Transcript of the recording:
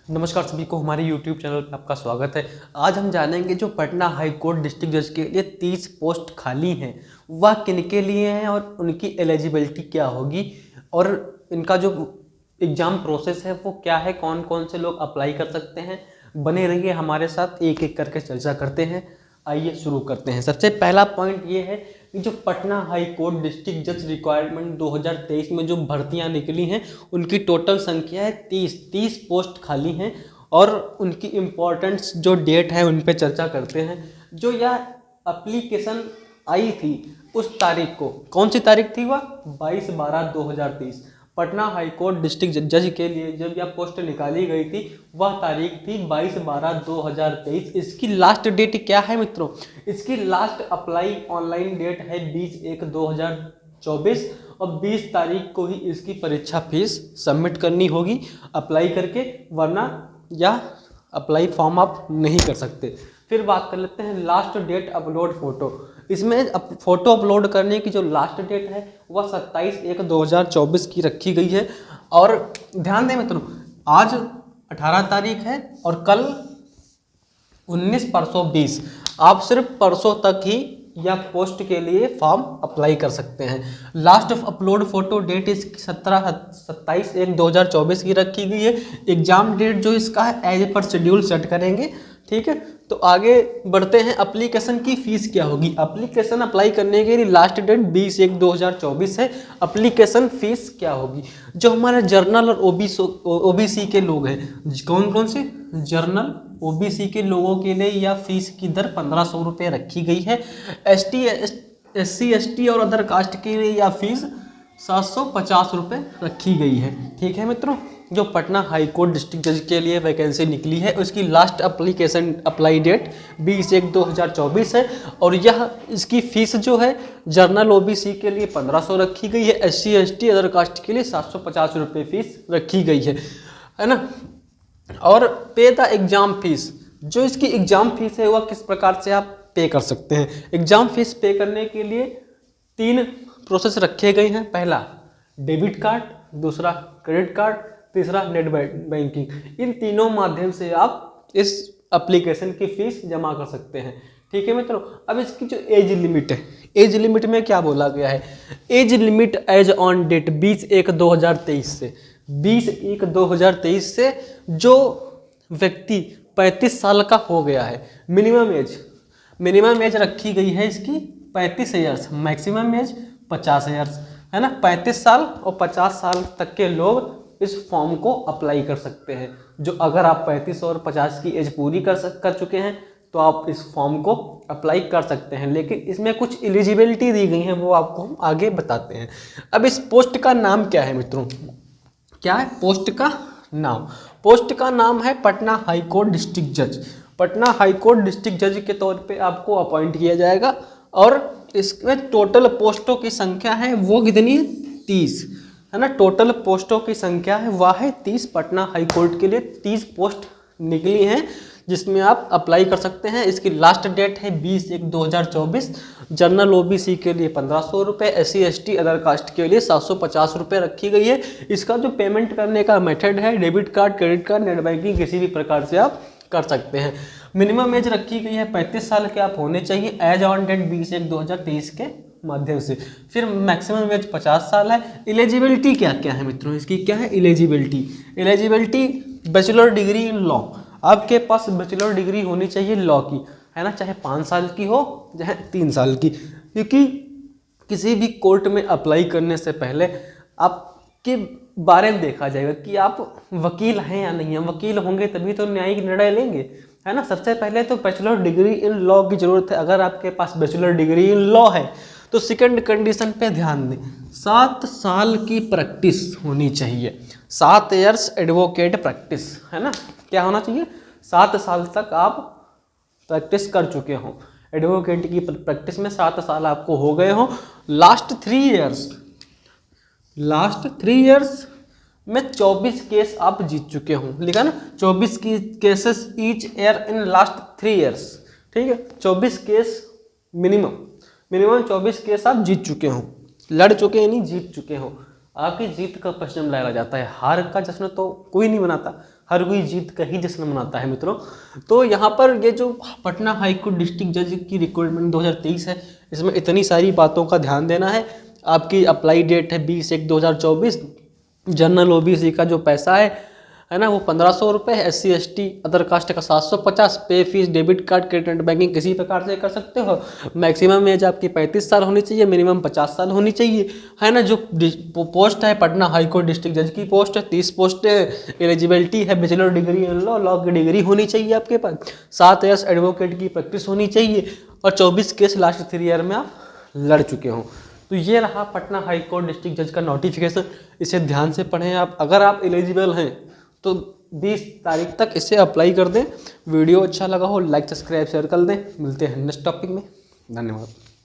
नमस्कार सभी को, हमारे YouTube चैनल पर आपका स्वागत है। आज हम जानेंगे जो पटना हाई कोर्ट डिस्ट्रिक्ट जज के लिए 30 पोस्ट खाली हैं वह किनके लिए हैं और उनकी एलिजिबिलिटी क्या होगी और इनका जो एग्ज़ाम प्रोसेस है वो क्या है, कौन कौन से लोग अप्लाई कर सकते हैं। बने रहिए हमारे साथ, एक एक करके चर्चा करते हैं। आइए शुरू करते हैं। सबसे पहला पॉइंट ये है कि जो पटना हाई कोर्ट डिस्ट्रिक्ट जज रिक्वायरमेंट 2023 में जो भर्तियां निकली हैं उनकी टोटल संख्या है 30 पोस्ट खाली हैं और उनकी इम्पोर्टेंस जो डेट है उन पे चर्चा करते हैं। जो यह एप्लीकेशन आई थी उस तारीख को, कौन सी तारीख थी वह? 22/12/2023। पटना हाई कोर्ट डिस्ट्रिक्ट जज के लिए जब यह पोस्ट निकाली गई थी वह तारीख थी 22/12/2023। इसकी लास्ट डेट क्या है मित्रों? इसकी लास्ट अप्लाई ऑनलाइन डेट है 20/1/2024 और 20 तारीख को ही इसकी परीक्षा फीस सबमिट करनी होगी अप्लाई करके, वरना यह अप्लाई फॉर्म आप नहीं कर सकते। फिर बात कर लेते हैं लास्ट डेट अपलोड फोटो। इसमें फोटो अपलोड करने की जो लास्ट डेट है वह 27/1/2024 की रखी गई है। और ध्यान दें मित्रों, आज 18 तारीख है और कल 19, परसों 20। आप सिर्फ परसों तक ही या पोस्ट के लिए फॉर्म अप्लाई कर सकते हैं। Last of upload photo date इसकी 27/1/2024 की रखी गई है। एग्जाम डेट जो इसका है एज पर शेड्यूल सेट करेंगे, ठीक है। तो आगे बढ़ते हैं। एप्लीकेशन की फ़ीस क्या होगी? एप्लीकेशन अप्लाई करने के लिए लास्ट डेट 20/1/2024 है। एप्लीकेशन फ़ीस क्या होगी? जो हमारे जर्नल और ओबीसी के लोग हैं, कौन कौन से? जर्नल ओबीसी के लोगों के लिए यह फीस की दर 1500 रुपये रखी गई है। SC ST और अदर कास्ट के लिए यह फीस 750 रुपये रखी गई है, ठीक है मित्रों। जो पटना हाई कोर्ट डिस्ट्रिक्ट जज के लिए वैकेंसी निकली है उसकी लास्ट एप्लीकेशन अप्लाई डेट 20/1/2024 है और यह इसकी फ़ीस जो है जर्नल ओबीसी के लिए 1500 रखी गई है। SC ST अदर कास्ट के लिए 750 रुपये फीस रखी गई है ना। और पे द एग्ज़ाम फीस, जो इसकी एग्ज़ाम फीस है वह किस प्रकार से आप पे कर सकते हैं? एग्ज़ाम फीस पे करने के लिए 3 प्रोसेस रखे गए हैं। पहला डेबिट कार्ड, दूसरा क्रेडिट कार्ड, तीसरा नेट बैंकिंग। इन तीनों माध्यम से आप इस एप्लीकेशन की फ़ीस जमा कर सकते हैं, ठीक है मित्रों। अब इसकी जो एज लिमिट है, एज लिमिट में क्या बोला गया है? Age limit age on date 20/1/2023 से 20/1/2023 से जो व्यक्ति 35 साल का हो गया है, मिनिमम एज रखी गई है इसकी 35 ईयर्स, मैक्सिमम एज 50 ईयर्स, है ना। 35 साल और 50 साल तक के लोग इस फॉर्म को अप्लाई कर सकते हैं। जो अगर आप 35 और 50 की एज पूरी कर चुके हैं तो आप इस फॉर्म को अप्लाई कर सकते हैं, लेकिन इसमें कुछ एलिजिबिलिटी दी गई है वो आपको हम आगे बताते हैं। अब इस पोस्ट का नाम क्या है मित्रों? क्या है पोस्ट का नाम? पोस्ट का नाम है पटना हाई कोर्ट डिस्ट्रिक्ट जज। पटना हाई कोर्ट डिस्ट्रिक्ट जज के तौर पे आपको अपॉइंट किया जाएगा और इसमें टोटल पोस्टों की संख्या है वो कितनी है? 30, है ना। टोटल पोस्टों की संख्या है वह है 30। पटना हाई कोर्ट के लिए 30 पोस्ट निकली हैं जिसमें आप अप्लाई कर सकते हैं। इसकी लास्ट डेट है 20/1/2024। जनरल ओबीसी के लिए 1500 रुपये, SC ST अदर कास्ट के लिए 750 रुपये रखी गई है। इसका जो पेमेंट करने का मेथड है debit card, credit card, net banking, किसी भी प्रकार से आप कर सकते हैं। मिनिमम एज रखी गई है 35 साल के आप होने चाहिए एज ऑन डेट 20/1/2023 के माध्यम से। फिर मैक्सिमम एज 50 साल है। एलिजिबिलिटी क्या क्या है मित्रों? इसकी क्या है eligibility? Bachelor degree in law, आपके पास बैचलर डिग्री होनी चाहिए लॉ की, है ना, चाहे 5 साल की हो चाहे 3 साल की। क्योंकि किसी भी कोर्ट में अप्लाई करने से पहले आपके बारे में देखा जाएगा कि आप वकील हैं या नहीं हैं। वकील होंगे तभी तो न्यायिक निर्णय लेंगे, है ना। सबसे पहले तो बैचलर डिग्री इन लॉ की ज़रूरत है। अगर आपके पास बैचलर डिग्री इन लॉ है तो सेकंड कंडीशन पे ध्यान दें, 7 साल की प्रैक्टिस होनी चाहिए। 7 ईयर्स एडवोकेट प्रैक्टिस, है ना। क्या होना चाहिए? 7 साल तक आप प्रैक्टिस कर चुके हों। एडवोकेट की प्रैक्टिस में 7 साल आपको हो गए हों। लास्ट 3 ईयर्स में 24 केस आप जीत चुके हों। लिखा ना, 24 की cases each year in last 3 years, ठीक है। 24 केस मिनिमम 24 केस आप जीत चुके हों, लड़ चुके हैं, नहीं जीत चुके हों। आपकी जीत का प्रश्न लगाया जाता है, हार का जश्न तो कोई नहीं मनाता। हर कोई जीत का ही जश्न मनाता है मित्रों। तो यहाँ पर ये जो पटना हाई कोर्ट डिस्ट्रिक्ट जज की रिक्रूटमेंट 2023 है, इसमें इतनी सारी बातों का ध्यान देना है। आपकी अप्लाई डेट है 20/1/2024। जनरल ओबीसी का जो पैसा है ना, वो 1500 रुपये है। SC ST अदर कास्ट का 750। पे fees debit card credit net banking किसी प्रकार से कर सकते हो। मैक्सिमम एज आपकी 35 साल होनी चाहिए, मिनिमम 50 साल होनी चाहिए, है ना। जो पोस्ट है पटना हाई कोर्ट डिस्ट्रिक्ट जज की पोस्ट है, 30 पोस्ट है। एलिजिबिलिटी है bachelor degree in law, law की डिग्री होनी चाहिए आपके पास। 7 ईयर्स एडवोकेट की प्रैक्टिस होनी चाहिए और 24 केस लास्ट 3 ईयर में आप लड़ चुके हों। तो ये रहा पटना हाई कोर्ट डिस्ट्रिक्ट जज का नोटिफिकेशन। इसे ध्यान से पढ़ें आप। अगर आप एलिजिबल हैं तो 20 तारीख तक इसे अप्लाई कर दें। वीडियो अच्छा लगा हो लाइक सब्सक्राइब शेयर कर दें। मिलते हैं नेक्स्ट टॉपिक में। धन्यवाद।